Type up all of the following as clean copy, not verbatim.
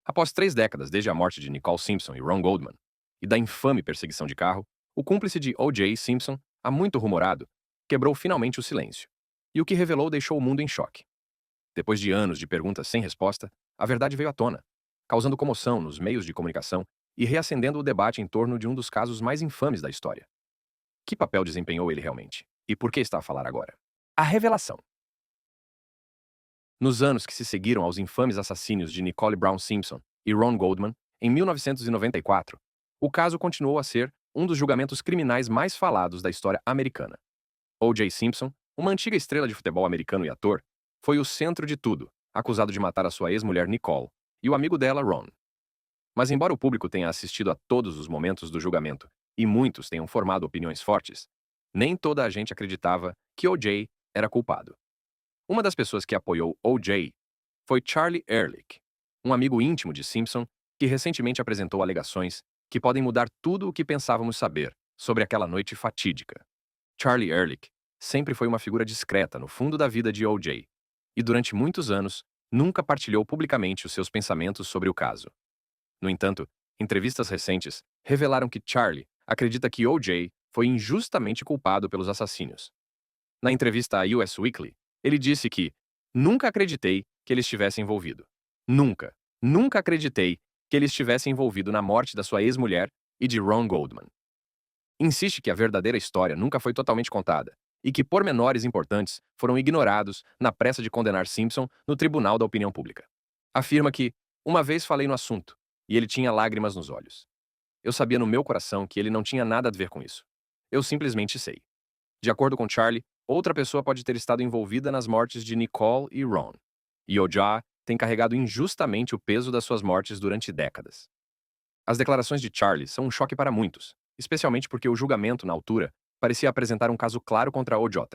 Após 3 décadas desde a morte de Nicole Simpson e Ron Goldman, e da infame perseguição de carro, o cúmplice de O.J. Simpson, há muito rumorado, quebrou finalmente o silêncio. E o que revelou deixou o mundo em choque. Depois de anos de perguntas sem resposta, a verdade veio à tona, causando comoção nos meios de comunicação e reacendendo o debate em torno de um dos casos mais infames da história. Que papel desempenhou ele realmente? E por que está a falar agora? A revelação. Nos anos que se seguiram aos infames assassínios de Nicole Brown Simpson e Ron Goldman, em 1994, o caso continuou a ser um dos julgamentos criminais mais falados da história americana. O.J. Simpson, uma antiga estrela de futebol americano e ator, foi o centro de tudo, acusado de matar a sua ex-mulher Nicole e o amigo dela, Ron. Mas embora o público tenha assistido a todos os momentos do julgamento e muitos tenham formado opiniões fortes, nem toda a gente acreditava que O.J. era culpado. Uma das pessoas que apoiou O.J. foi Charlie Ehrlich, um amigo íntimo de Simpson que recentemente apresentou alegações que podem mudar tudo o que pensávamos saber sobre aquela noite fatídica. Charlie Ehrlich sempre foi uma figura discreta no fundo da vida de O.J. e durante muitos anos nunca partilhou publicamente os seus pensamentos sobre o caso. No entanto, entrevistas recentes revelaram que Charlie acredita que O.J. foi injustamente culpado pelos assassínios. Na entrevista à US Weekly, ele disse que nunca acreditei que ele estivesse envolvido. Nunca, nunca acreditei que ele estivesse envolvido na morte da sua ex-mulher e de Ron Goldman. Insiste que a verdadeira história nunca foi totalmente contada e que pormenores importantes foram ignorados na pressa de condenar Simpson no Tribunal da Opinião Pública. Afirma que, uma vez falei no assunto, e ele tinha lágrimas nos olhos. Eu sabia no meu coração que ele não tinha nada a ver com isso. Eu simplesmente sei. De acordo com Charlie, outra pessoa pode ter estado envolvida nas mortes de Nicole e Ron. E O.J. tem carregado injustamente o peso das suas mortes durante décadas. As declarações de Charlie são um choque para muitos, especialmente porque o julgamento, na altura, parecia apresentar um caso claro contra O.J.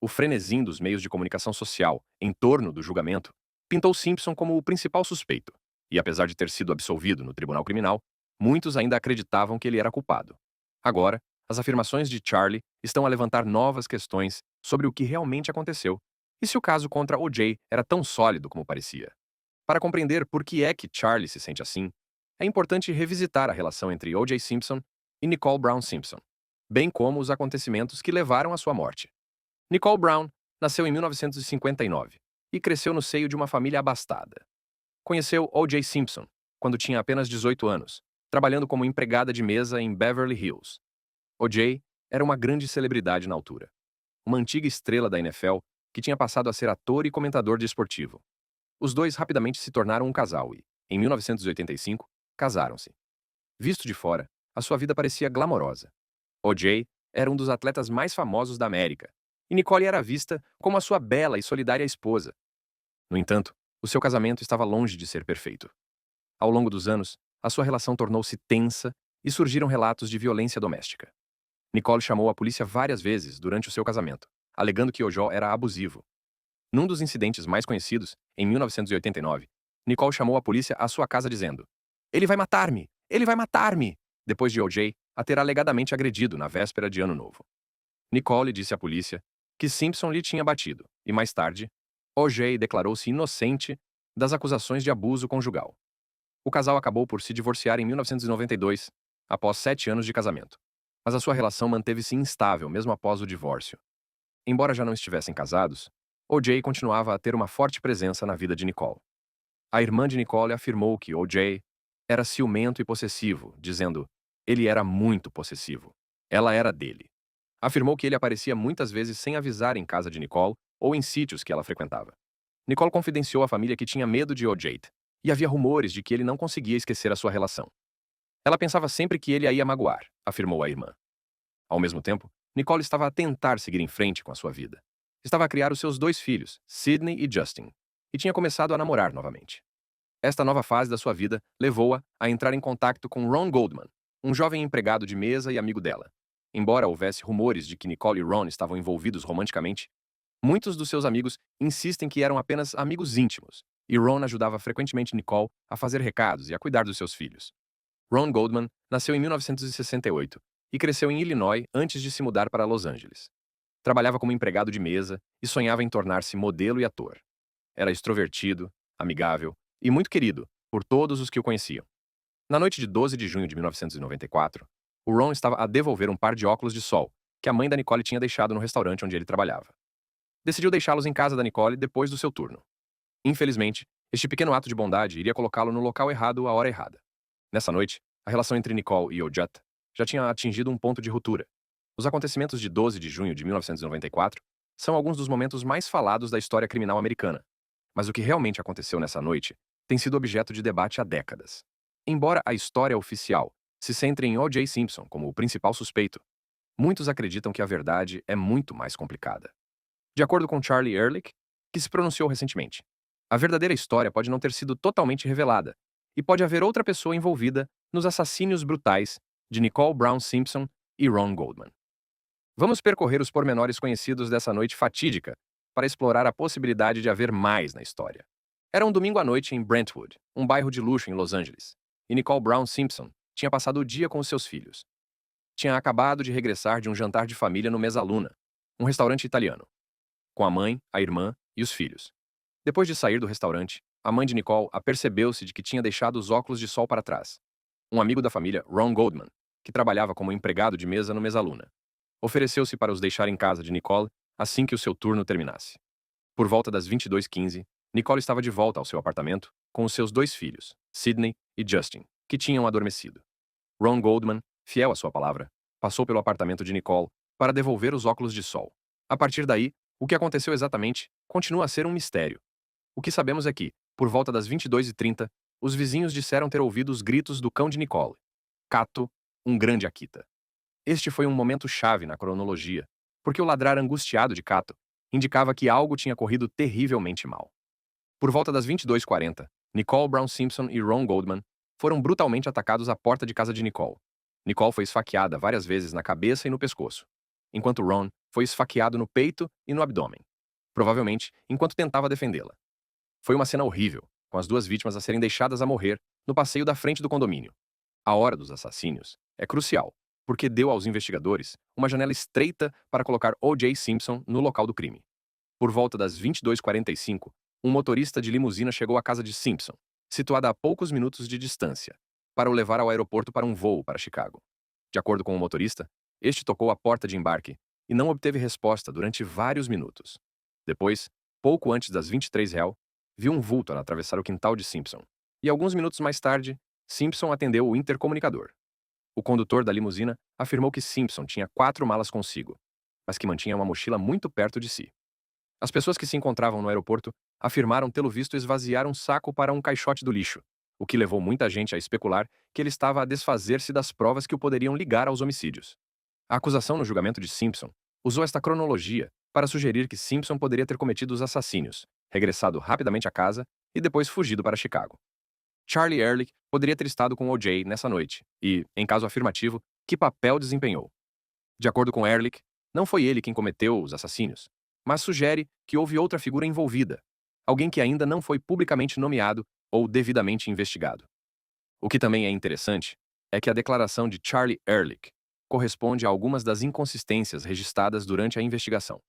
O frenesim dos meios de comunicação social em torno do julgamento pintou Simpson como o principal suspeito, e apesar de ter sido absolvido no tribunal criminal, muitos ainda acreditavam que ele era culpado. Agora, as afirmações de Charlie estão a levantar novas questões sobre o que realmente aconteceu e se o caso contra O.J. era tão sólido como parecia. Para compreender por que é que Charlie se sente assim, é importante revisitar a relação entre O.J. Simpson e Nicole Brown Simpson, bem como os acontecimentos que levaram à sua morte. Nicole Brown nasceu em 1959 e cresceu no seio de uma família abastada. Conheceu O.J. Simpson quando tinha apenas 18 anos, trabalhando como empregada de mesa em Beverly Hills. O.J. era uma grande celebridade na altura, uma antiga estrela da NFL que tinha passado a ser ator e comentador de esportivo. Os dois rapidamente se tornaram um casal e, em 1985, casaram-se. Visto de fora, a sua vida parecia glamourosa. O.J. era um dos atletas mais famosos da América, e Nicole era vista como a sua bela e solidária esposa. No entanto, o seu casamento estava longe de ser perfeito. Ao longo dos anos, a sua relação tornou-se tensa e surgiram relatos de violência doméstica. Nicole chamou a polícia várias vezes durante o seu casamento, alegando que O.J. era abusivo. Num dos incidentes mais conhecidos, em 1989, Nicole chamou a polícia à sua casa dizendo: "Ele vai matar-me! Ele vai matar-me!" Depois de O.J. a ter alegadamente agredido na véspera de Ano Novo. Nicole disse à polícia que Simpson lhe tinha batido, e mais tarde, O.J. declarou-se inocente das acusações de abuso conjugal. O casal acabou por se divorciar em 1992, após 7 anos de casamento. Mas a sua relação manteve-se instável mesmo após o divórcio. Embora já não estivessem casados, O.J. continuava a ter uma forte presença na vida de Nicole. A irmã de Nicole afirmou que O.J. era ciumento e possessivo, dizendo: "Ele era muito possessivo. Ela era dele." Afirmou que ele aparecia muitas vezes sem avisar em casa de Nicole ou em sítios que ela frequentava. Nicole confidenciou à família que tinha medo de O.J. e havia rumores de que ele não conseguia esquecer a sua relação. Ela pensava sempre que ele a ia magoar, afirmou a irmã. Ao mesmo tempo, Nicole estava a tentar seguir em frente com a sua vida. Estava a criar os seus 2 filhos, Sydney e Justin, e tinha começado a namorar novamente. Esta nova fase da sua vida levou-a a entrar em contato com Ron Goldman, um jovem empregado de mesa e amigo dela. Embora houvesse rumores de que Nicole e Ron estavam envolvidos romanticamente, muitos dos seus amigos insistem que eram apenas amigos íntimos, e Ron ajudava frequentemente Nicole a fazer recados e a cuidar dos seus filhos. Ron Goldman nasceu em 1968 e cresceu em Illinois antes de se mudar para Los Angeles. Trabalhava como empregado de mesa e sonhava em tornar-se modelo e ator. Era extrovertido, amigável e muito querido, por todos os que o conheciam. Na noite de 12 de junho de 1994, o Ron estava a devolver um par de óculos de sol que a mãe da Nicole tinha deixado no restaurante onde ele trabalhava. Decidiu deixá-los em casa da Nicole depois do seu turno. Infelizmente, este pequeno ato de bondade iria colocá-lo no local errado à hora errada. Nessa noite, a relação entre Nicole e Ojot já tinha atingido um ponto de ruptura. Os acontecimentos de 12 de junho de 1994 são alguns dos momentos mais falados da história criminal americana. Mas o que realmente aconteceu nessa noite tem sido objeto de debate há décadas. Embora a história oficial se centre em O.J. Simpson como o principal suspeito, muitos acreditam que a verdade é muito mais complicada. De acordo com Charlie Ehrlich, que se pronunciou recentemente, a verdadeira história pode não ter sido totalmente revelada, e pode haver outra pessoa envolvida nos assassínios brutais de Nicole Brown Simpson e Ron Goldman. Vamos percorrer os pormenores conhecidos dessa noite fatídica para explorar a possibilidade de haver mais na história. Era um domingo à noite em Brentwood, um bairro de luxo em Los Angeles, e Nicole Brown Simpson tinha passado o dia com os seus filhos. Tinha acabado de regressar de um jantar de família no Mezzaluna, um restaurante italiano, com a mãe, a irmã e os filhos. Depois de sair do restaurante, a mãe de Nicole apercebeu-se de que tinha deixado os óculos de sol para trás. Um amigo da família, Ron Goldman, que trabalhava como empregado de mesa no Mezzaluna, ofereceu-se para os deixar em casa de Nicole assim que o seu turno terminasse. Por volta das 22h15, Nicole estava de volta ao seu apartamento com os seus dois filhos, Sidney e Justin, que tinham adormecido. Ron Goldman, fiel à sua palavra, passou pelo apartamento de Nicole para devolver os óculos de sol. A partir daí, o que aconteceu exatamente continua a ser um mistério. O que sabemos é que, por volta das 22h30, os vizinhos disseram ter ouvido os gritos do cão de Nicole, Cato, um grande Akita. Este foi um momento chave na cronologia, porque o ladrar angustiado de Cato indicava que algo tinha corrido terrivelmente mal. Por volta das 22h40, Nicole Brown Simpson e Ron Goldman foram brutalmente atacados à porta de casa de Nicole. Nicole foi esfaqueada várias vezes na cabeça e no pescoço, enquanto Ron foi esfaqueado no peito e no abdômen, provavelmente enquanto tentava defendê-la. Foi uma cena horrível, com as duas vítimas a serem deixadas a morrer no passeio da frente do condomínio. A hora dos assassínios é crucial, porque deu aos investigadores uma janela estreita para colocar O.J. Simpson no local do crime. Por volta das 22h45, um motorista de limusina chegou à casa de Simpson, situada a poucos minutos de distância, para o levar ao aeroporto para um voo para Chicago. De acordo com o motorista, este tocou a porta de embarque e não obteve resposta durante vários minutos. Depois, pouco antes das 23h, viu um vulto a atravessar o quintal de Simpson. E alguns minutos mais tarde, Simpson atendeu o intercomunicador. O condutor da limusina afirmou que Simpson tinha 4 malas consigo, mas que mantinha uma mochila muito perto de si. As pessoas que se encontravam no aeroporto afirmaram tê-lo visto esvaziar um saco para um caixote do lixo, o que levou muita gente a especular que ele estava a desfazer-se das provas que o poderiam ligar aos homicídios. A acusação no julgamento de Simpson usou esta cronologia para sugerir que Simpson poderia ter cometido os assassínios, regressado rapidamente a casa e depois fugido para Chicago. Charlie Ehrlich poderia ter estado com O.J. nessa noite e, em caso afirmativo, que papel desempenhou. De acordo com Ehrlich, não foi ele quem cometeu os assassínios, mas sugere que houve outra figura envolvida, alguém que ainda não foi publicamente nomeado ou devidamente investigado. O que também é interessante é que a declaração de Charlie Ehrlich corresponde a algumas das inconsistências registradas durante a investigação.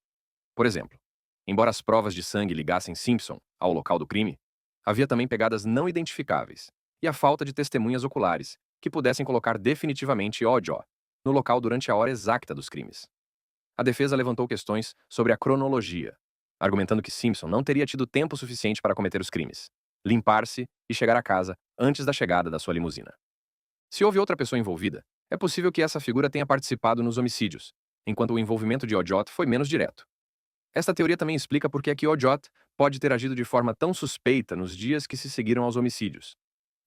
Por exemplo, embora as provas de sangue ligassem Simpson ao local do crime, havia também pegadas não identificáveis e a falta de testemunhas oculares que pudessem colocar definitivamente O.J. no local durante a hora exata dos crimes. A defesa levantou questões sobre a cronologia, argumentando que Simpson não teria tido tempo suficiente para cometer os crimes, limpar-se e chegar a casa antes da chegada da sua limusina. Se houve outra pessoa envolvida, é possível que essa figura tenha participado nos homicídios, enquanto o envolvimento de Ojot foi menos direto. Esta teoria também explica por que Ojot pode ter agido de forma tão suspeita nos dias que se seguiram aos homicídios,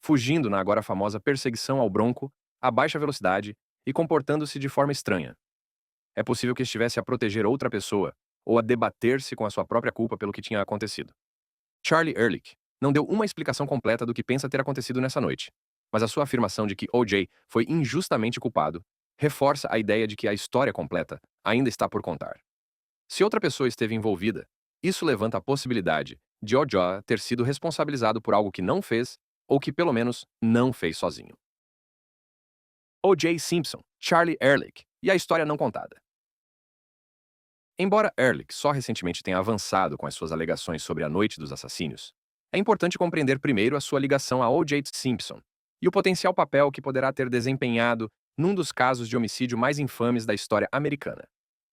fugindo na agora famosa perseguição ao Bronco, a baixa velocidade e comportando-se de forma estranha. É possível que estivesse a proteger outra pessoa ou a debater-se com a sua própria culpa pelo que tinha acontecido. Charlie Ehrlich não deu uma explicação completa do que pensa ter acontecido nessa noite, mas a sua afirmação de que O.J. foi injustamente culpado reforça a ideia de que a história completa ainda está por contar. Se outra pessoa esteve envolvida, isso levanta a possibilidade de O.J. ter sido responsabilizado por algo que não fez ou que pelo menos não fez sozinho. O.J. Simpson, Charlie Ehrlich e a história não contada. Embora Ehrlich só recentemente tenha avançado com as suas alegações sobre a noite dos assassínios, é importante compreender primeiro a sua ligação a O.J. Simpson e o potencial papel que poderá ter desempenhado num dos casos de homicídio mais infames da história americana.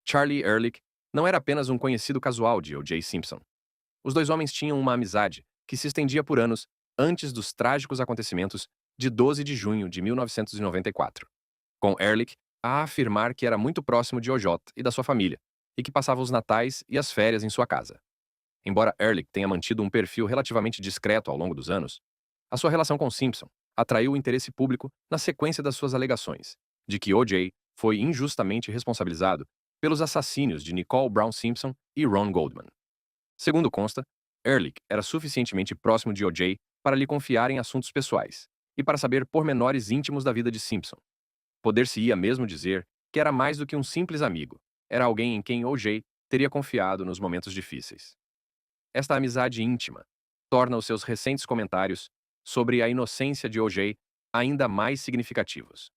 Charlie Ehrlich não era apenas um conhecido casual de O.J. Simpson. Os dois homens tinham uma amizade que se estendia por anos antes dos trágicos acontecimentos de 12 de junho de 1994, com Ehrlich a afirmar que era muito próximo de O.J. e da sua família, e que passava os natais e as férias em sua casa. Embora Ehrlich tenha mantido um perfil relativamente discreto ao longo dos anos, a sua relação com Simpson atraiu o interesse público na sequência das suas alegações de que O.J. foi injustamente responsabilizado pelos assassínios de Nicole Brown Simpson e Ron Goldman. Segundo consta, Ehrlich era suficientemente próximo de O.J. para lhe confiar em assuntos pessoais e para saber pormenores íntimos da vida de Simpson. Poder-se-ia mesmo dizer que era mais do que um simples amigo, era alguém em quem O.J. teria confiado nos momentos difíceis. Esta amizade íntima torna os seus recentes comentários sobre a inocência de O.J. ainda mais significativos.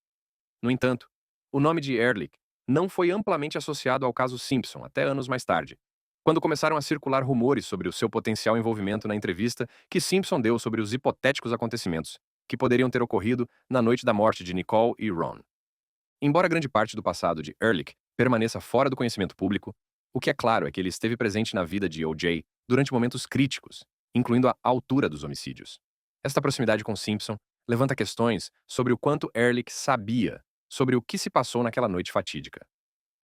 No entanto, o nome de Ehrlich não foi amplamente associado ao caso Simpson até anos mais tarde, quando começaram a circular rumores sobre o seu potencial envolvimento na entrevista que Simpson deu sobre os hipotéticos acontecimentos que poderiam ter ocorrido na noite da morte de Nicole e Ron. Embora grande parte do passado de Ehrlich permaneça fora do conhecimento público, o que é claro é que ele esteve presente na vida de O.J. durante momentos críticos, incluindo a altura dos homicídios. Esta proximidade com Simpson levanta questões sobre o quanto Ehrlich sabia sobre o que se passou naquela noite fatídica.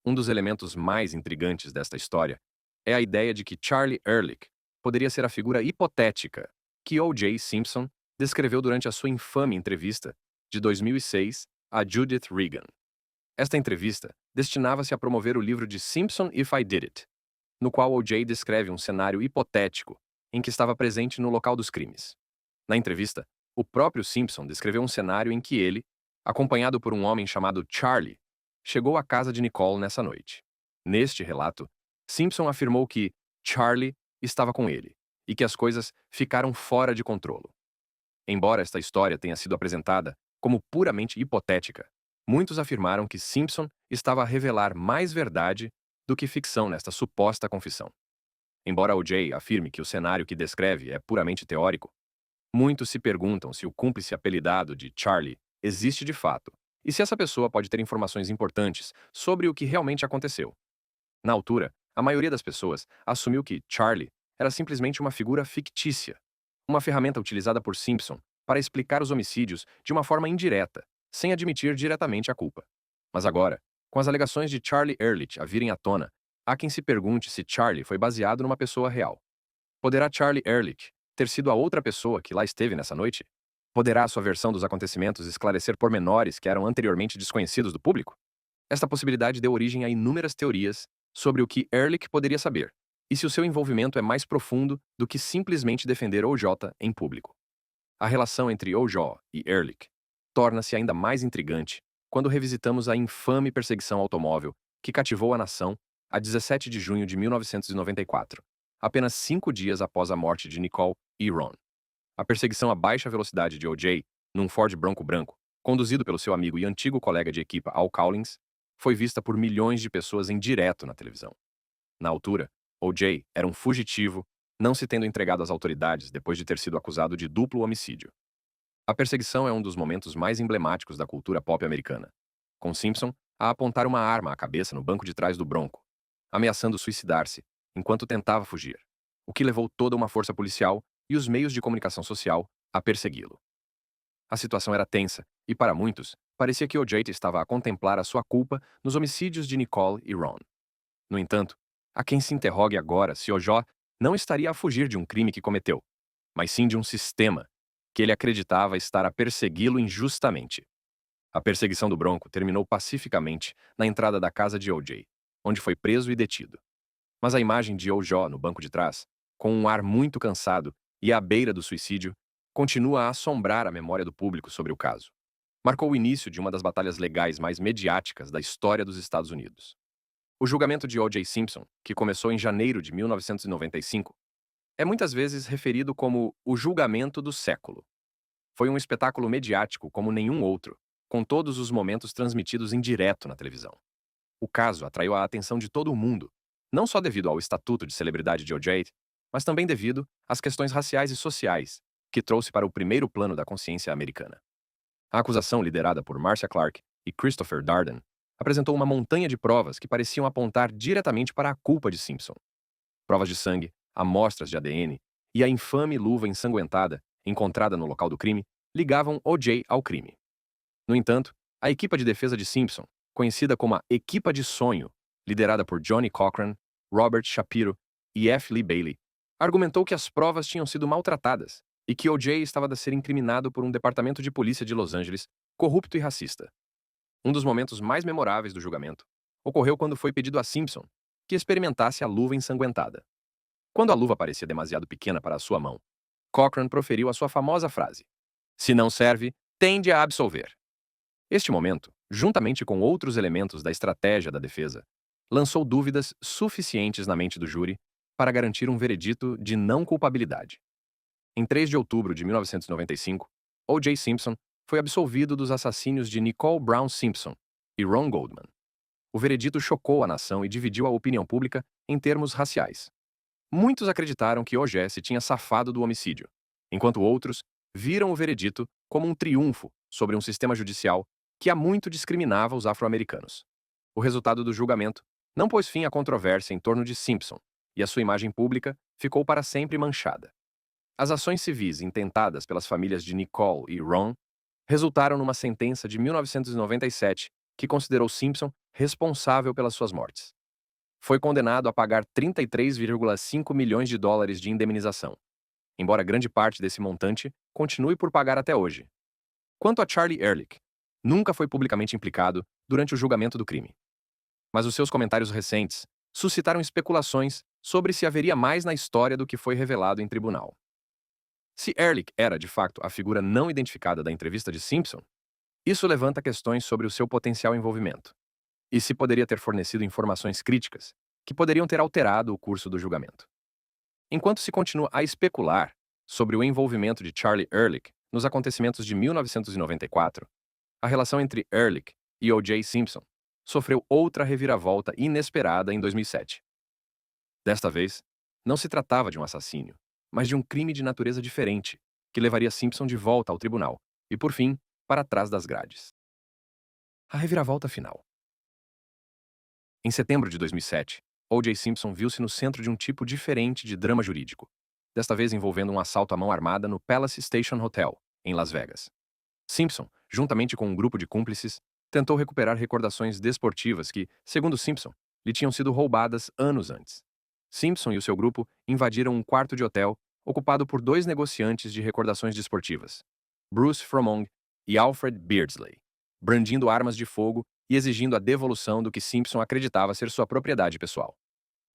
Um dos elementos mais intrigantes desta história é a ideia de que Charlie Ehrlich poderia ser a figura hipotética que O.J. Simpson descreveu durante a sua infame entrevista de 2006 a Judith Regan. Esta entrevista destinava-se a promover o livro de Simpson If I Did It, no qual O.J. descreve um cenário hipotético em que estava presente no local dos crimes. Na entrevista, o próprio Simpson descreveu um cenário em que ele, acompanhado por um homem chamado Charlie, chegou à casa de Nicole nessa noite. Neste relato, Simpson afirmou que Charlie estava com ele e que as coisas ficaram fora de controle. Embora esta história tenha sido apresentada como puramente hipotética, muitos afirmaram que Simpson estava a revelar mais verdade do que ficção nesta suposta confissão. Embora O.J. afirme que o cenário que descreve é puramente teórico, muitos se perguntam se o cúmplice apelidado de Charlie existe de fato e se essa pessoa pode ter informações importantes sobre o que realmente aconteceu. Na altura, a maioria das pessoas assumiu que Charlie era simplesmente uma figura fictícia, uma ferramenta utilizada por Simpson para explicar os homicídios de uma forma indireta, sem admitir diretamente a culpa. Mas agora, com as alegações de Charlie Ehrlich a virem à tona, há quem se pergunte se Charlie foi baseado numa pessoa real. Poderá Charlie Ehrlich ter sido a outra pessoa que lá esteve nessa noite? Poderá a sua versão dos acontecimentos esclarecer pormenores que eram anteriormente desconhecidos do público? Esta possibilidade deu origem a inúmeras teorias sobre o que Ehrlich poderia saber, e se o seu envolvimento é mais profundo do que simplesmente defender O.J. em público. A relação entre O.J. e Ehrlich torna-se ainda mais intrigante quando revisitamos a infame perseguição automóvel que cativou a nação a 17 de junho de 1994, apenas 5 dias após a morte de Nicole e Ron. A perseguição a baixa velocidade de O.J. num Ford Bronco branco, conduzido pelo seu amigo e antigo colega de equipa Al Cowlings, foi vista por milhões de pessoas em direto na televisão. Na altura, O.J. era um fugitivo, não se tendo entregado às autoridades depois de ter sido acusado de duplo homicídio. A perseguição é um dos momentos mais emblemáticos da cultura pop americana, com Simpson a apontar uma arma à cabeça no banco de trás do Bronco, ameaçando suicidar-se enquanto tentava fugir, o que levou toda uma força policial e os meios de comunicação social a persegui-lo. A situação era tensa e, para muitos, parecia que O.J. estava a contemplar a sua culpa nos homicídios de Nicole e Ron. No entanto, há quem se interrogue agora se O.J. não estaria a fugir de um crime que cometeu, mas sim de um sistema que ele acreditava estar a persegui-lo injustamente. A perseguição do Bronco terminou pacificamente na entrada da casa de O.J., onde foi preso e detido. Mas a imagem de O.J. no banco de trás, com um ar muito cansado e à beira do suicídio, continua a assombrar a memória do público sobre o caso. Marcou o início de uma das batalhas legais mais mediáticas da história dos Estados Unidos. O julgamento de O.J. Simpson, que começou em janeiro de 1995, é muitas vezes referido como o julgamento do século. Foi um espetáculo mediático como nenhum outro, com todos os momentos transmitidos em direto na televisão. O caso atraiu a atenção de todo o mundo, não só devido ao estatuto de celebridade de O.J., mas também devido às questões raciais e sociais que trouxe para o primeiro plano da consciência americana. A acusação, liderada por Marcia Clark e Christopher Darden, apresentou uma montanha de provas que pareciam apontar diretamente para a culpa de Simpson. Provas de sangue, amostras de ADN e a infame luva ensanguentada encontrada no local do crime ligavam O.J. ao crime. No entanto, a equipa de defesa de Simpson, conhecida como a Equipa de Sonho, liderada por Johnny Cochran, Robert Shapiro e F. Lee Bailey, argumentou que as provas tinham sido maltratadas e que O.J. estava a ser incriminado por um departamento de polícia de Los Angeles corrupto e racista. Um dos momentos mais memoráveis do julgamento ocorreu quando foi pedido a Simpson que experimentasse a luva ensanguentada. Quando a luva parecia demasiado pequena para a sua mão, Cochran proferiu a sua famosa frase: "Se não serve, tende a absolver." Este momento, juntamente com outros elementos da estratégia da defesa, lançou dúvidas suficientes na mente do júri para garantir um veredito de não culpabilidade. Em 3 de outubro de 1995, O.J. Simpson foi absolvido dos assassínios de Nicole Brown Simpson e Ron Goldman. O veredito chocou a nação e dividiu a opinião pública em termos raciais. Muitos acreditaram que O.J. se tinha safado do homicídio, enquanto outros viram o veredito como um triunfo sobre um sistema judicial que há muito discriminava os afro-americanos. O resultado do julgamento não pôs fim à controvérsia em torno de Simpson, e a sua imagem pública ficou para sempre manchada. As ações civis intentadas pelas famílias de Nicole e Ron resultaram numa sentença de 1997 que considerou Simpson responsável pelas suas mortes. Foi condenado a pagar 33,5 milhões de dólares de indemnização, embora grande parte desse montante continue por pagar até hoje. Quanto a Charlie Ehrlich, nunca foi publicamente implicado durante o julgamento do crime. Mas os seus comentários recentes suscitaram especulações sobre se haveria mais na história do que foi revelado em tribunal. Se Ehrlich era, de fato, a figura não identificada da entrevista de Simpson, isso levanta questões sobre o seu potencial envolvimento, e se poderia ter fornecido informações críticas que poderiam ter alterado o curso do julgamento. Enquanto se continua a especular sobre o envolvimento de Charlie Ehrlich nos acontecimentos de 1994, a relação entre Ehrlich e O.J. Simpson sofreu outra reviravolta inesperada em 2007. Desta vez, não se tratava de um assassínio, mas de um crime de natureza diferente, que levaria Simpson de volta ao tribunal e, por fim, para trás das grades. A reviravolta final. Em setembro de 2007, O.J. Simpson viu-se no centro de um tipo diferente de drama jurídico, desta vez envolvendo um assalto à mão armada no Palace Station Hotel, em Las Vegas. Simpson, juntamente com um grupo de cúmplices, tentou recuperar recordações desportivas que, segundo Simpson, lhe tinham sido roubadas anos antes. Simpson e o seu grupo invadiram um quarto de hotel ocupado por 2 negociantes de recordações desportivas, Bruce Fromong e Alfred Beardsley, brandindo armas de fogo e exigindo a devolução do que Simpson acreditava ser sua propriedade pessoal.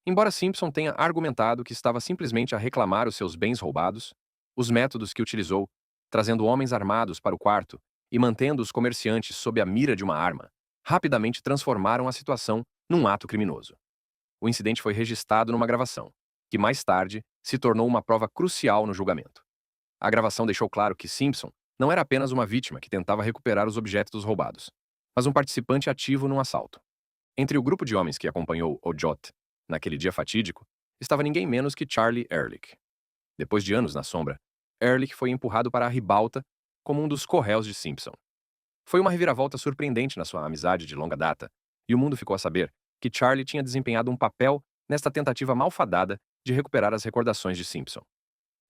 Embora Simpson tenha argumentado que estava simplesmente a reclamar os seus bens roubados, os métodos que utilizou, trazendo homens armados para o quarto e mantendo os comerciantes sob a mira de uma arma, rapidamente transformaram a situação num ato criminoso. O incidente foi registrado numa gravação, que mais tarde se tornou uma prova crucial no julgamento. A gravação deixou claro que Simpson não era apenas uma vítima que tentava recuperar os objetos roubados, mas um participante ativo num assalto. Entre o grupo de homens que acompanhou O.J. naquele dia fatídico, estava ninguém menos que Charlie Ehrlich. Depois de anos na sombra, Ehrlich foi empurrado para a ribalta como um dos co-réus de Simpson. Foi uma reviravolta surpreendente na sua amizade de longa data, e o mundo ficou a saber que Charlie tinha desempenhado um papel nesta tentativa malfadada de recuperar as recordações de Simpson.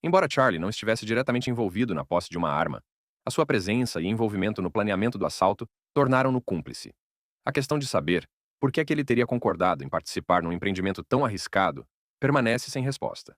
Embora Charlie não estivesse diretamente envolvido na posse de uma arma, a sua presença e envolvimento no planeamento do assalto tornaram-no cúmplice. A questão de saber por que é que ele teria concordado em participar num empreendimento tão arriscado permanece sem resposta.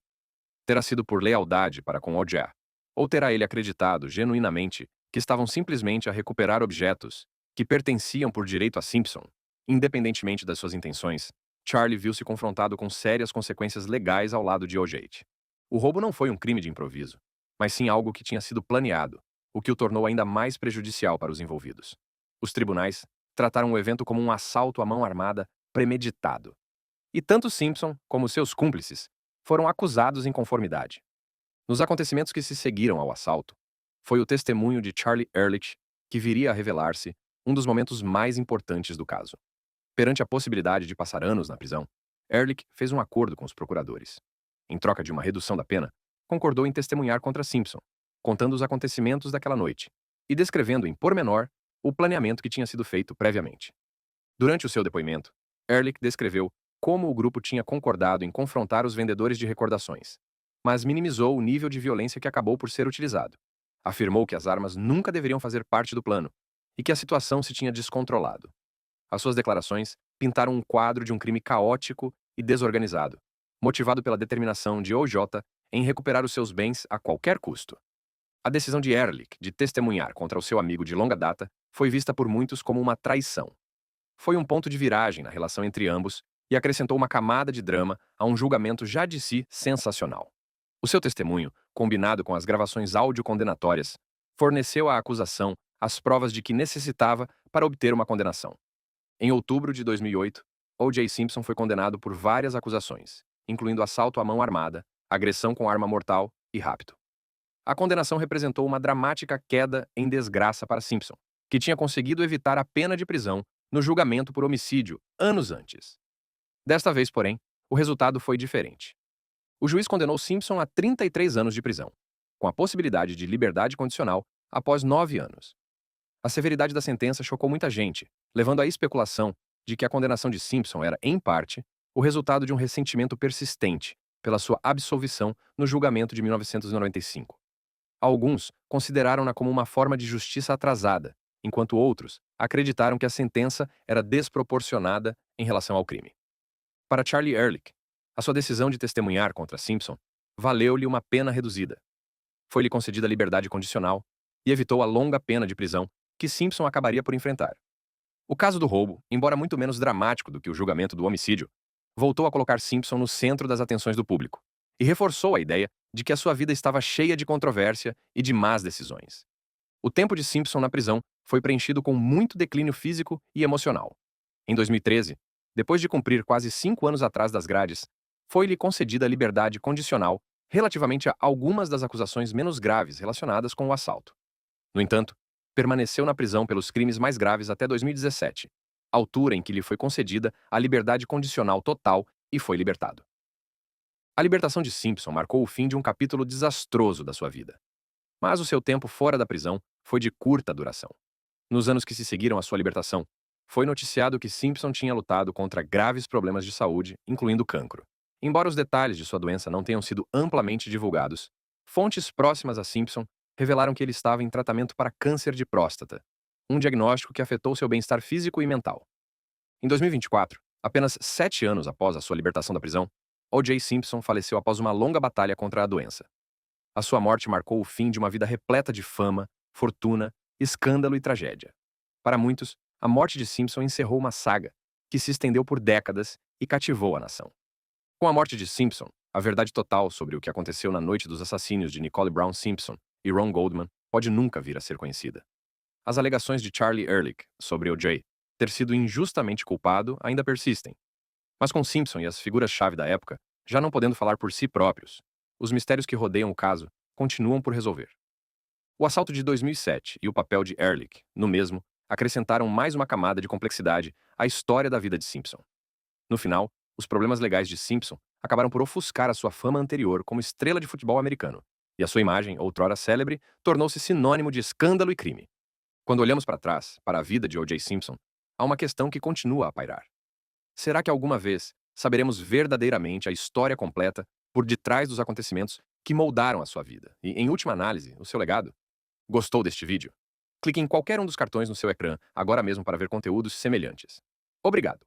Terá sido por lealdade para com O.J., ou terá ele acreditado genuinamente que estavam simplesmente a recuperar objetos que pertenciam por direito a Simpson? Independentemente das suas intenções, Charlie viu-se confrontado com sérias consequências legais ao lado de O.J. O roubo não foi um crime de improviso, mas sim algo que tinha sido planeado, o que o tornou ainda mais prejudicial para os envolvidos. Os tribunais trataram o evento como um assalto à mão armada premeditado. E tanto Simpson como seus cúmplices foram acusados em conformidade. Nos acontecimentos que se seguiram ao assalto, foi o testemunho de Charlie Ehrlich que viria a revelar-se um dos momentos mais importantes do caso. Perante a possibilidade de passar anos na prisão, Ehrlich fez um acordo com os procuradores. em troca de uma redução da pena, concordou em testemunhar contra Simpson, contando os acontecimentos daquela noite e descrevendo em pormenor o planeamento que tinha sido feito previamente. Durante o seu depoimento, Ehrlich descreveu como o grupo tinha concordado em confrontar os vendedores de recordações, mas minimizou o nível de violência que acabou por ser utilizado. Afirmou que as armas nunca deveriam fazer parte do plano e que a situação se tinha descontrolado. As suas declarações pintaram um quadro de um crime caótico e desorganizado, motivado pela determinação de OJ em recuperar os seus bens a qualquer custo. A decisão de Ehrlich de testemunhar contra o seu amigo de longa data foi vista por muitos como uma traição. Foi um ponto de viragem na relação entre ambos e acrescentou uma camada de drama a um julgamento já de si sensacional. O seu testemunho, combinado com as gravações áudio-condenatórias, forneceu à acusação as provas de que necessitava para obter uma condenação. Em outubro de 2008, O.J. Simpson foi condenado por várias acusações, incluindo assalto à mão armada, agressão com arma mortal e rapto. A condenação representou uma dramática queda em desgraça para Simpson, que tinha conseguido evitar a pena de prisão no julgamento por homicídio anos antes. Desta vez, porém, o resultado foi diferente. O juiz condenou Simpson a 33 anos de prisão, com a possibilidade de liberdade condicional após 9 anos. A severidade da sentença chocou muita gente, levando à especulação de que a condenação de Simpson era, em parte, o resultado de um ressentimento persistente pela sua absolvição no julgamento de 1995. Alguns consideraram-na como uma forma de justiça atrasada, enquanto outros acreditaram que a sentença era desproporcionada em relação ao crime. Para Charlie Ehrlich, a sua decisão de testemunhar contra Simpson valeu-lhe uma pena reduzida. Foi-lhe concedida liberdade condicional e evitou a longa pena de prisão que Simpson acabaria por enfrentar. O caso do roubo, embora muito menos dramático do que o julgamento do homicídio, voltou a colocar Simpson no centro das atenções do público e reforçou a ideia de que a sua vida estava cheia de controvérsia e de más decisões. O tempo de Simpson na prisão foi preenchido com muito declínio físico e emocional. Em 2013, depois de cumprir quase 5 anos atrás das grades, foi-lhe concedida a liberdade condicional relativamente a algumas das acusações menos graves relacionadas com o assalto. No entanto, permaneceu na prisão pelos crimes mais graves até 2017, altura em que lhe foi concedida a liberdade condicional total e foi libertado. A libertação de Simpson marcou o fim de um capítulo desastroso da sua vida. Mas o seu tempo fora da prisão foi de curta duração. Nos anos que se seguiram à sua libertação, foi noticiado que Simpson tinha lutado contra graves problemas de saúde, incluindo cancro. Embora os detalhes de sua doença não tenham sido amplamente divulgados, fontes próximas a Simpson revelaram que ele estava em tratamento para câncer de próstata, um diagnóstico que afetou seu bem-estar físico e mental. Em 2024, apenas 7 anos após a sua libertação da prisão, O.J. Simpson faleceu após uma longa batalha contra a doença. A sua morte marcou o fim de uma vida repleta de fama, fortuna, escândalo e tragédia. Para muitos, a morte de Simpson encerrou uma saga que se estendeu por décadas e cativou a nação. Com a morte de Simpson, a verdade total sobre o que aconteceu na noite dos assassínios de Nicole Brown Simpson e Ron Goldman pode nunca vir a ser conhecida. As alegações de Charlie Ehrlich sobre O.J. ter sido injustamente culpado ainda persistem. Mas com Simpson e as figuras-chave da época já não podendo falar por si próprios, os mistérios que rodeiam o caso continuam por resolver. O assalto de 2007 e o papel de Ehrlich, no mesmo, acrescentaram mais uma camada de complexidade à história da vida de Simpson. No final, os problemas legais de Simpson acabaram por ofuscar a sua fama anterior como estrela de futebol americano, e a sua imagem, outrora célebre, tornou-se sinônimo de escândalo e crime. Quando olhamos para trás, para a vida de O.J. Simpson, há uma questão que continua a pairar. Será que alguma vez saberemos verdadeiramente a história completa por detrás dos acontecimentos que moldaram a sua vida e, em última análise, o seu legado? Gostou deste vídeo? Clique em qualquer um dos cartões no seu ecrã agora mesmo para ver conteúdos semelhantes. Obrigado!